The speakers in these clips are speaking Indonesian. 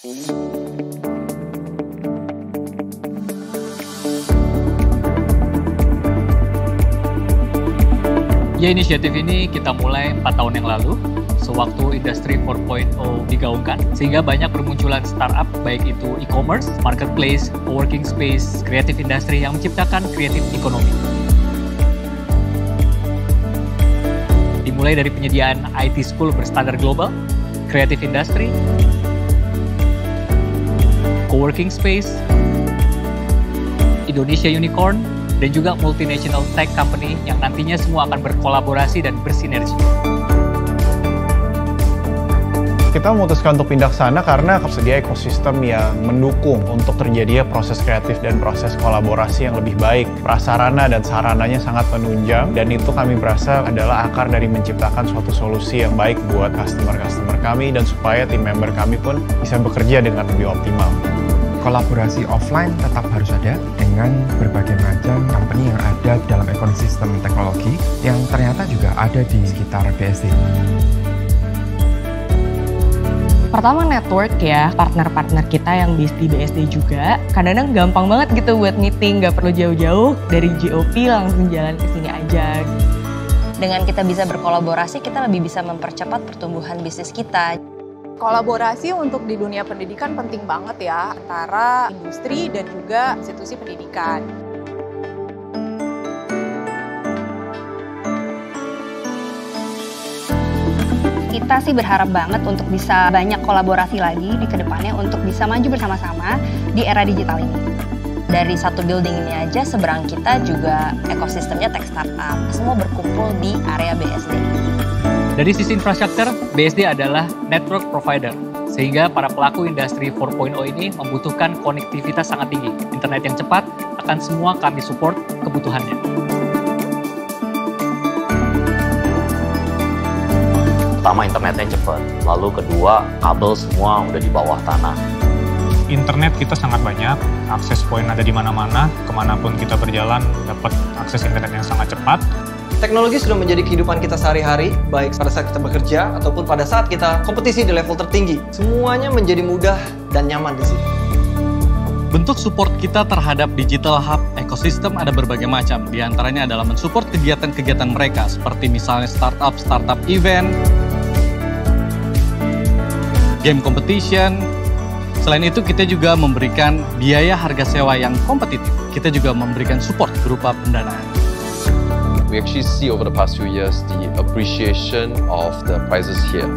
Ya, inisiatif ini kita mulai 4 tahun yang lalu, sewaktu industri 4.0 digaungkan, sehingga banyak bermunculan startup, baik itu e-commerce, marketplace, co-working space, creative industry yang menciptakan creative economy. Dimulai dari penyediaan IT school berstandar global, creative industry, co-working space, Indonesia Unicorn, dan juga multinational tech company yang nantinya semua akan berkolaborasi dan bersinergi. Kita memutuskan untuk pindah ke sana karena tersedia ekosistem yang mendukung untuk terjadinya proses kreatif dan proses kolaborasi yang lebih baik. Prasarana dan sarananya sangat menunjang, dan itu kami berasa adalah akar dari menciptakan suatu solusi yang baik buat customer-customer kami, dan supaya tim member kami pun bisa bekerja dengan lebih optimal. Kolaborasi offline tetap harus ada dengan berbagai macam company yang ada dalam ekosistem teknologi yang ternyata juga ada di sekitar BSD. Pertama network ya, partner-partner kita yang base di BSD juga. Kadang-kadang gampang banget gitu buat meeting, nggak perlu jauh-jauh dari GOP langsung jalan ke sini aja. Dengan kita bisa berkolaborasi, kita lebih bisa mempercepat pertumbuhan bisnis kita. Kolaborasi untuk di dunia pendidikan penting banget ya, antara industri dan juga institusi pendidikan. Kita sih berharap banget untuk bisa banyak kolaborasi lagi di kedepannya untuk bisa maju bersama-sama di era digital ini. Dari satu building ini aja, seberang kita juga ekosistemnya tech startup. Semua berkumpul di area BSD. Dari sisi infrastruktur, BSD adalah network provider, sehingga para pelaku industri 4.0 ini membutuhkan konektivitas sangat tinggi. Internet yang cepat akan semua kami support kebutuhannya. Pertama, internetnya cepat, lalu kedua, kabel semua udah di bawah tanah. Internet kita sangat banyak, akses poin ada di mana-mana, kemanapun kita berjalan dapat akses internet yang sangat cepat. Teknologi sudah menjadi kehidupan kita sehari-hari, baik pada saat kita bekerja ataupun pada saat kita kompetisi di level tertinggi. Semuanya menjadi mudah dan nyaman di sini. Bentuk support kita terhadap digital hub ekosistem ada berbagai macam. Di antaranya adalah mensupport kegiatan-kegiatan mereka, seperti misalnya startup event, game competition. Selain itu, kita juga memberikan biaya harga sewa yang kompetitif. Kita juga memberikan support berupa pendanaan. We actually see over the past few years the appreciation of the prices here.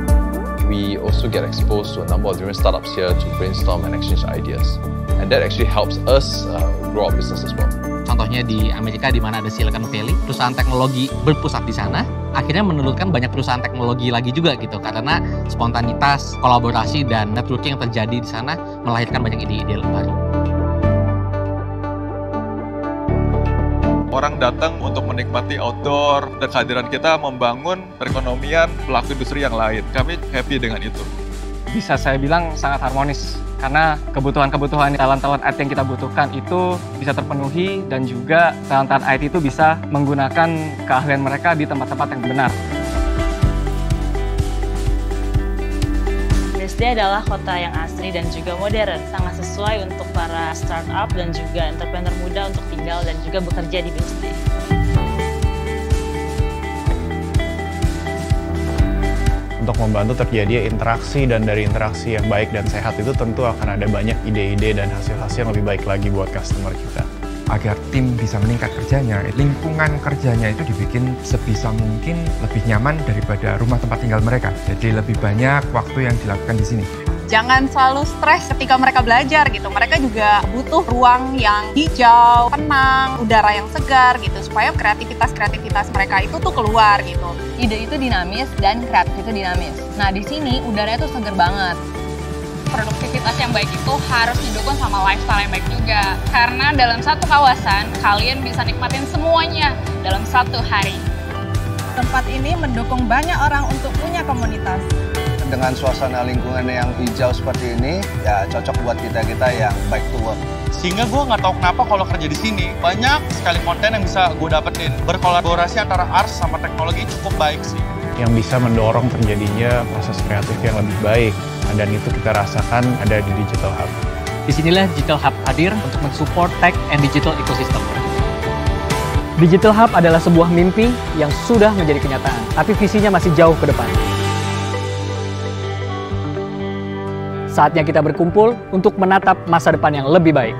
We also get exposed to a number of different startups here to brainstorm and exchange ideas. And that actually helps us grow our business as well. Contohnya di Amerika, di mana ada Silicon Valley, perusahaan teknologi berpusat di sana, akhirnya menelurkan banyak perusahaan teknologi lagi juga gitu, karena spontanitas, kolaborasi, dan networking yang terjadi di sana melahirkan banyak ide-ide baru. Orang datang untuk menikmati outdoor, dan kehadiran kita membangun perekonomian pelaku industri yang lain. Kami happy dengan itu. Bisa saya bilang sangat harmonis, karena kebutuhan-kebutuhan talent-talent IT yang kita butuhkan itu bisa terpenuhi, dan juga talent-talent IT itu bisa menggunakan keahlian mereka di tempat-tempat yang benar. BSD adalah kota yang asri dan juga modern, sangat sesuai untuk para startup dan juga entrepreneur muda untuk tinggal dan juga bekerja di BSD. Untuk membantu terjadi interaksi, dan dari interaksi yang baik dan sehat itu tentu akan ada banyak ide-ide dan hasil-hasil yang lebih baik lagi buat customer kita. Agar tim bisa meningkat kerjanya, lingkungan kerjanya itu dibikin sebisa mungkin lebih nyaman daripada rumah tempat tinggal mereka. Jadi lebih banyak waktu yang dilakukan di sini. Jangan selalu stres ketika mereka belajar gitu. Mereka juga butuh ruang yang hijau, tenang, udara yang segar gitu, supaya kreativitas mereka itu tuh keluar gitu. Ide itu dinamis dan kreatif itu dinamis. Nah, di sini udaranya tuh segar banget. Produktivitas yang baik itu harus didukung sama lifestyle yang baik juga. Karena dalam satu kawasan, kalian bisa nikmatin semuanya dalam satu hari. Tempat ini mendukung banyak orang untuk punya komunitas. Dengan suasana lingkungan yang hijau seperti ini, ya cocok buat kita-kita yang baik to work. Sehingga gue nggak tahu kenapa kalau kerja di sini, banyak sekali konten yang bisa gue dapetin. Berkolaborasi antara arts sama teknologi cukup baik sih. Yang bisa mendorong terjadinya proses kreatif yang lebih baik. dan itu kita rasakan ada di Digital Hub. Disinilah Digital Hub hadir untuk mensupport tech and digital ecosystem. Digital Hub adalah sebuah mimpi yang sudah menjadi kenyataan, tapi visinya masih jauh ke depan. Saatnya kita berkumpul untuk menatap masa depan yang lebih baik.